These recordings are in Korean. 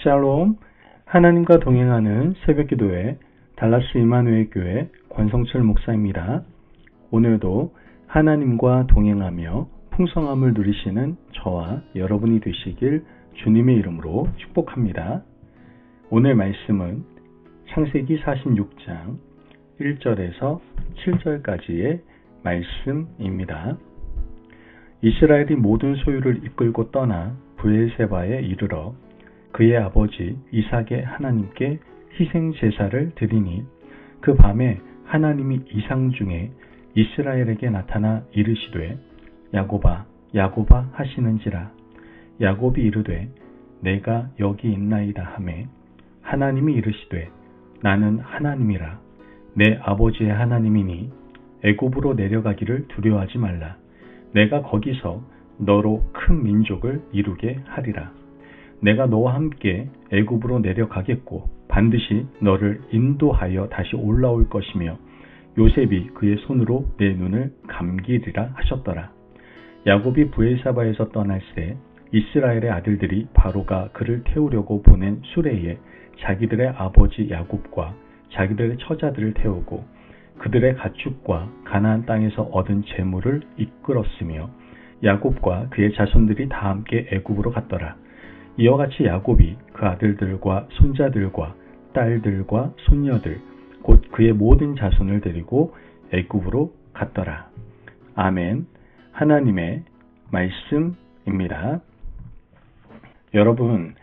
샬롬, 하나님과 동행하는 새벽기도회 달라스 이마누엘 교회 권성철 목사입니다. 오늘도 하나님과 동행하며 풍성함을 누리시는 저와 여러분이 되시길 주님의 이름으로 축복합니다. 오늘 말씀은 창세기 46장 1절에서 7절까지의 말씀입니다. 이스라엘이 모든 소유를 이끌고 떠나 브엘세바에 이르러 그의 아버지 이삭의 하나님께 희생 제사를 드리니 그 밤에 하나님이 이상 중에 이스라엘에게 나타나 이르시되 야곱아 야곱아 하시는지라. 야곱이 이르되 내가 여기 있나이다 하매 하나님이 이르시되 나는 하나님이라. 내 아버지의 하나님이니 애굽으로 내려가기를 두려워하지 말라. 내가 거기서 너로 큰 민족을 이루게 하리라. 내가 너와 함께 애굽으로 내려가겠고 반드시 너를 인도하여 다시 올라올 것이며 요셉이 그의 손으로 내 눈을 감기리라 하셨더라. 야곱이 브엘사바에서 떠날새 이스라엘의 아들들이 바로가 그를 태우려고 보낸 수레에 자기들의 아버지 야곱과 자기들의 처자들을 태우고 그들의 가축과 가나안 땅에서 얻은 재물을 이끌었으며 야곱과 그의 자손들이 다 함께 애굽으로 갔더라. 이와 같이 야곱이 그 아들들과 손자들과 딸들과 손녀들 곧 그의 모든 자손을 데리고 애굽으로 갔더라. 아멘. 하나님의 말씀입니다. 여러분,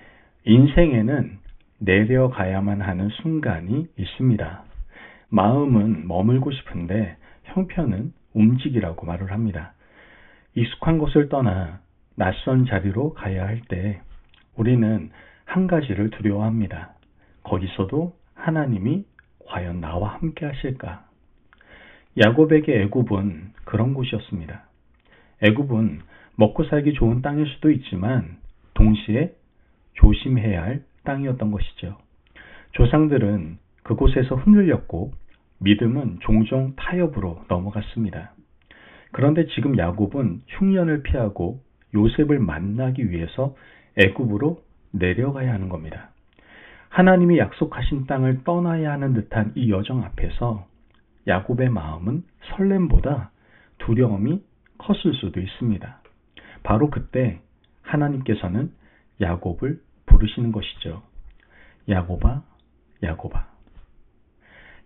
인생에는 내려가야만 하는 순간이 있습니다. 마음은 머물고 싶은데 형편은 움직이라고 말을 합니다. 익숙한 곳을 떠나 낯선 자리로 가야 할 때 우리는 한 가지를 두려워합니다. 거기서도 하나님이 과연 나와 함께 하실까? 야곱에게 애굽은 그런 곳이었습니다. 애굽은 먹고 살기 좋은 땅일 수도 있지만 동시에 조심해야 할 땅이었던 것이죠. 조상들은 그곳에서 흔들렸고 믿음은 종종 타협으로 넘어갔습니다. 그런데 지금 야곱은 흉년을 피하고 요셉을 만나기 위해서 애굽으로 내려가야 하는 겁니다. 하나님이 약속하신 땅을 떠나야 하는 듯한 이 여정 앞에서 야곱의 마음은 설렘보다 두려움이 컸을 수도 있습니다. 바로 그때 하나님께서는 야곱을 부르시는 것이죠. 야곱아, 야곱아.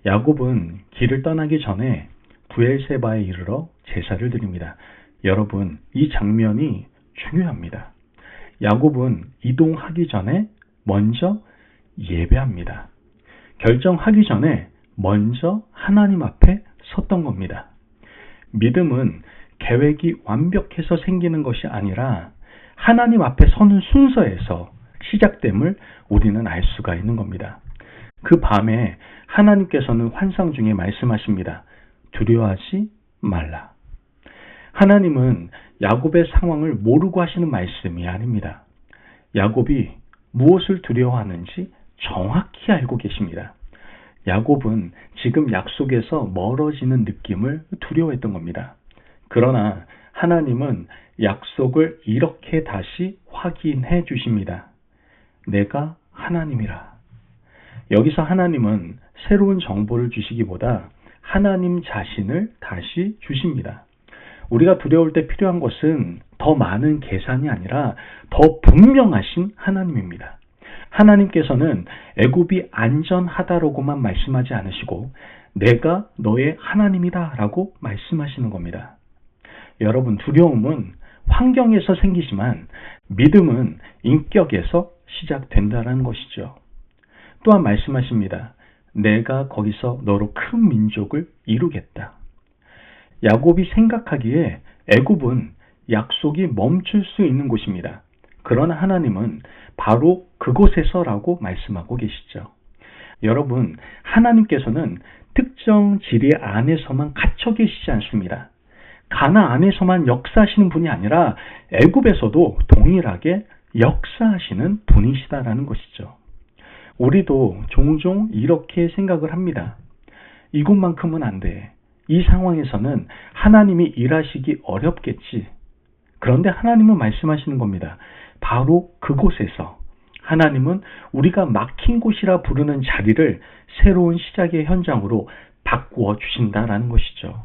야곱은 길을 떠나기 전에 브엘세바에 이르러 제사를 드립니다. 여러분, 이 장면이 중요합니다. 야곱은 이동하기 전에 먼저 예배합니다. 결정하기 전에 먼저 하나님 앞에 섰던 겁니다. 믿음은 계획이 완벽해서 생기는 것이 아니라 하나님 앞에 서는 순서에서 시작됨을 우리는 알 수가 있는 겁니다. 그 밤에 하나님께서는 환상 중에 말씀하십니다. 두려워하지 말라. 하나님은 야곱의 상황을 모르고 하시는 말씀이 아닙니다. 야곱이 무엇을 두려워하는지 정확히 알고 계십니다. 야곱은 지금 약속에서 멀어지는 느낌을 두려워했던 겁니다. 그러나 하나님은 약속을 이렇게 다시 확인해 주십니다. 내가 하나님이라. 여기서 하나님은 새로운 정보를 주시기보다 하나님 자신을 다시 주십니다. 우리가 두려울 때 필요한 것은 더 많은 계산이 아니라 더 분명하신 하나님입니다. 하나님께서는 애굽이 안전하다라고만 말씀하지 않으시고 내가 너의 하나님이다 라고 말씀하시는 겁니다. 여러분, 두려움은 환경에서 생기지만 믿음은 인격에서 시작된다는 것이죠. 또한 말씀하십니다. 내가 거기서 너로 큰 민족을 이루겠다. 야곱이 생각하기에 애굽은 약속이 멈출 수 있는 곳입니다. 그러나 하나님은 바로 그곳에서라고 말씀하고 계시죠. 여러분, 하나님께서는 특정 지리 안에서만 갇혀 계시지 않습니다. 가나 안에서만 역사하시는 분이 아니라 애굽에서도 동일하게 역사하시는 분이시다라는 것이죠. 우리도 종종 이렇게 생각을 합니다. 이곳만큼은 안 돼. 이 상황에서는 하나님이 일하시기 어렵겠지. 그런데 하나님은 말씀하시는 겁니다. 바로 그곳에서 하나님은 우리가 막힌 곳이라 부르는 자리를 새로운 시작의 현장으로 바꾸어 주신다라는 것이죠.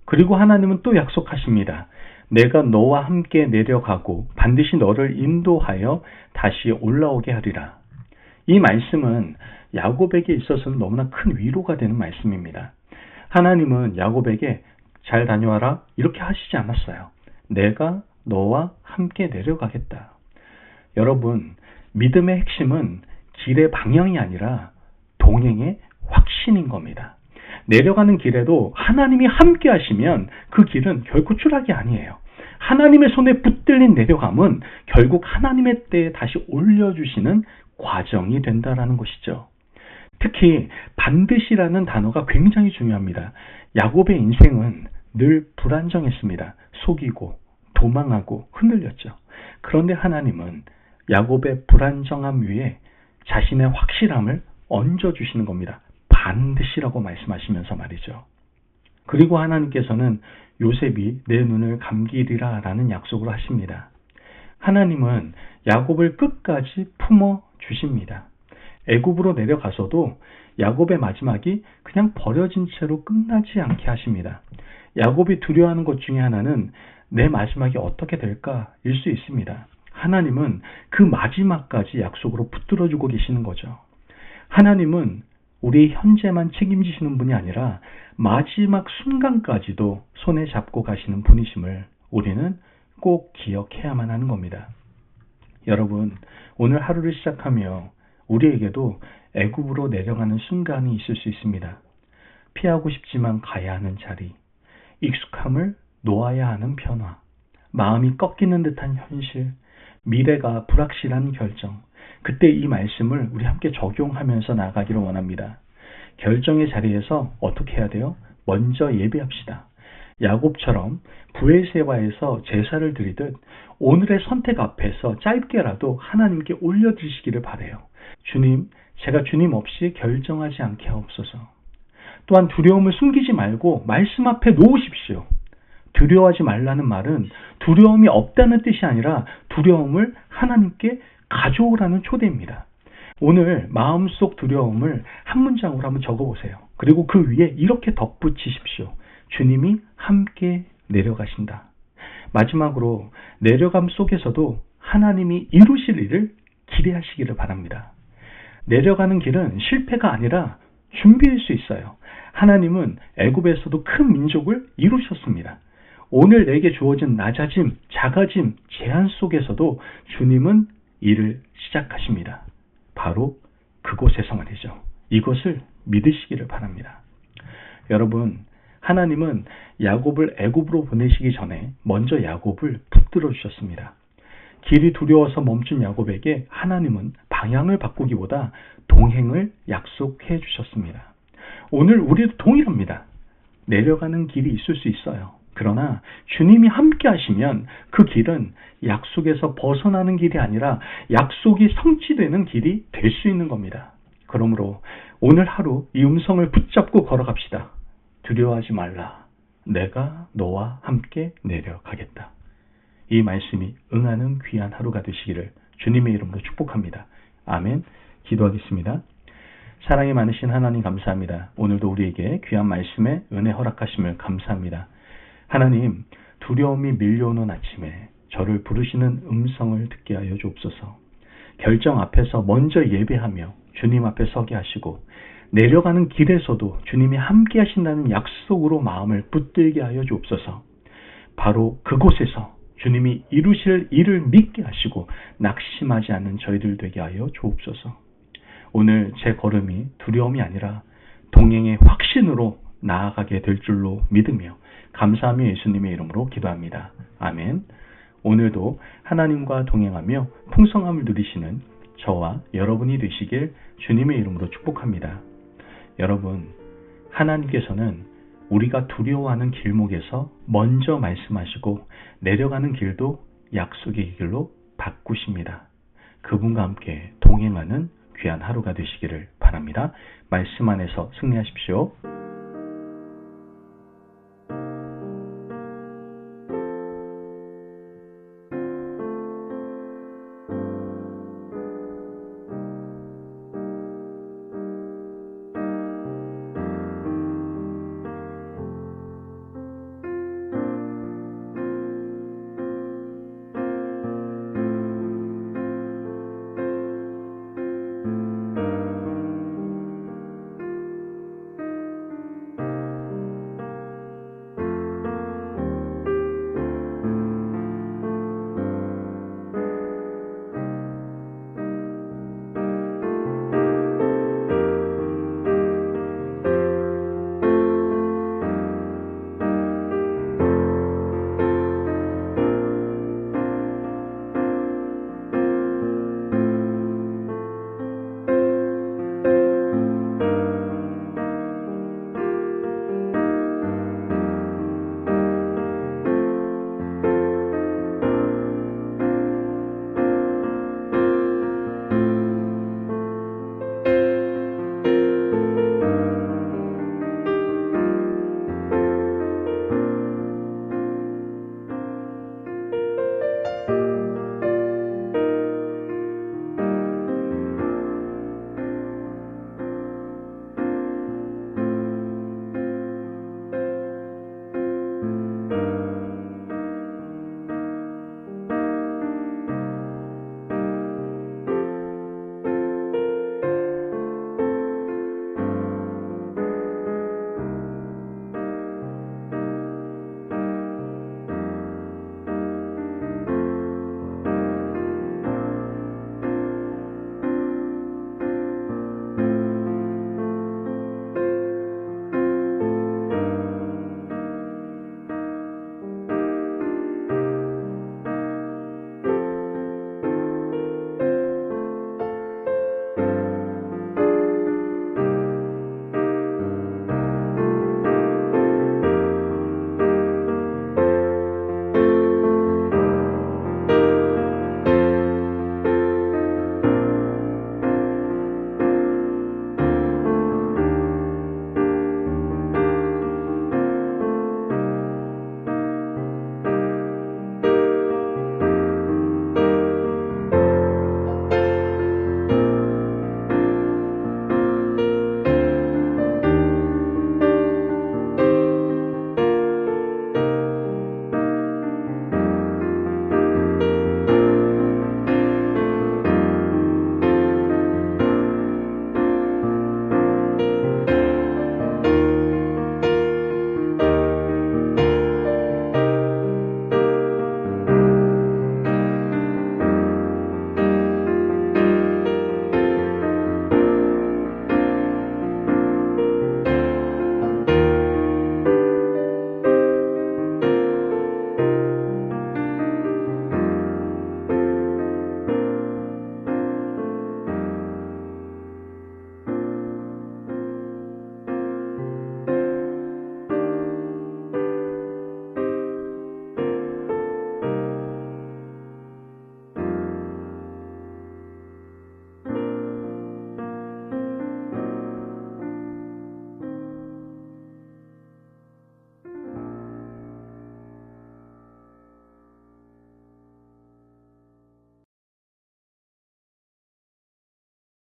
그리고 하나님은 또 약속하십니다. 내가 너와 함께 내려가고 반드시 너를 인도하여 다시 올라오게 하리라. 이 말씀은 야곱에게 있어서는 너무나 큰 위로가 되는 말씀입니다. 하나님은 야곱에게 잘 다녀와라 이렇게 하시지 않았어요. 내가 너와 함께 내려가겠다. 여러분, 믿음의 핵심은 길의 방향이 아니라 동행의 확신인 겁니다. 내려가는 길에도 하나님이 함께 하시면 그 길은 결코 추락이 아니에요. 하나님의 손에 붙들린 내려감은 결국 하나님의 때에 다시 올려주시는 과정이 된다라는 것이죠. 특히 반드시라는 단어가 굉장히 중요합니다. 야곱의 인생은 늘 불안정했습니다. 속이고 도망하고 흔들렸죠. 그런데 하나님은 야곱의 불안정함 위에 자신의 확실함을 얹어주시는 겁니다. 반드시라고 말씀하시면서 말이죠. 그리고 하나님께서는 요셉이 내 눈을 감기리라 라는 약속을 하십니다. 하나님은 야곱을 끝까지 품어 주십니다. 애굽으로 내려가서도 야곱의 마지막이 그냥 버려진 채로 끝나지 않게 하십니다. 야곱이 두려워하는 것 중에 하나는 내 마지막이 어떻게 될까일 수 있습니다. 하나님은 그 마지막까지 약속으로 붙들어주고 계시는 거죠. 하나님은 우리 현재만 책임지시는 분이 아니라 마지막 순간까지도 손에 잡고 가시는 분이심을 우리는 꼭 기억해야만 하는 겁니다. 여러분, 오늘 하루를 시작하며 우리에게도 애굽으로 내려가는 순간이 있을 수 있습니다. 피하고 싶지만 가야 하는 자리, 익숙함을 놓아야 하는 변화, 마음이 꺾이는 듯한 현실, 미래가 불확실한 결정. 그때 이 말씀을 우리 함께 적용하면서 나아가기를 원합니다. 결정의 자리에서 어떻게 해야 돼요? 먼저 예배합시다. 야곱처럼 브엘세바에서 제사를 드리듯 오늘의 선택 앞에서 짧게라도 하나님께 올려드리시기를 바라요. 주님, 제가 주님 없이 결정하지 않게 하옵소서. 또한 두려움을 숨기지 말고 말씀 앞에 놓으십시오. 두려워하지 말라는 말은 두려움이 없다는 뜻이 아니라 두려움을 하나님께 가져오라는 초대입니다. 오늘 마음속 두려움을 한 문장으로 한번 적어보세요. 그리고 그 위에 이렇게 덧붙이십시오. 주님이 함께 내려가신다. 마지막으로 내려감 속에서도 하나님이 이루실 일을 기대하시기를 바랍니다. 내려가는 길은 실패가 아니라 준비일 수 있어요. 하나님은 애굽에서도 큰 민족을 이루셨습니다. 오늘 내게 주어진 낮아짐, 작아짐, 제한 속에서도 주님은 일을 시작하십니다. 바로 그곳에서 말이죠. 이것을 믿으시기를 바랍니다. 여러분, 하나님은 야곱을 애굽으로 보내시기 전에 먼저 야곱을 붙들어 주셨습니다. 길이 두려워서 멈춘 야곱에게 하나님은 방향을 바꾸기보다 동행을 약속해 주셨습니다. 오늘 우리도 동일합니다. 내려가는 길이 있을 수 있어요. 그러나 주님이 함께 하시면 그 길은 약속에서 벗어나는 길이 아니라 약속이 성취되는 길이 될 수 있는 겁니다. 그러므로 오늘 하루 이 음성을 붙잡고 걸어갑시다. 두려워하지 말라. 내가 너와 함께 내려가겠다. 이 말씀이 응하는 귀한 하루가 되시기를 주님의 이름으로 축복합니다. 아멘. 기도하겠습니다. 사랑이 많으신 하나님 감사합니다. 오늘도 우리에게 귀한 말씀에 은혜 허락하심을 감사합니다. 하나님, 두려움이 밀려오는 아침에 저를 부르시는 음성을 듣게 하여 주옵소서. 결정 앞에서 먼저 예배하며 주님 앞에 서게 하시고 내려가는 길에서도 주님이 함께 하신다는 약속으로 마음을 붙들게 하여 주옵소서. 바로 그곳에서 주님이 이루실 일을 믿게 하시고 낙심하지 않는 저희들 되게 하여 주옵소서. 오늘 제 걸음이 두려움이 아니라 동행의 확신으로 나아가게 될 줄로 믿으며 감사하며 예수님의 이름으로 기도합니다. 아멘. 오늘도 하나님과 동행하며 풍성함을 누리시는 저와 여러분이 되시길 주님의 이름으로 축복합니다. 여러분, 하나님께서는 우리가 두려워하는 길목에서 먼저 말씀하시고 내려가는 길도 약속의 길로 바꾸십니다. 그분과 함께 동행하는 귀한 하루가 되시기를 바랍니다. 말씀 안에서 승리하십시오.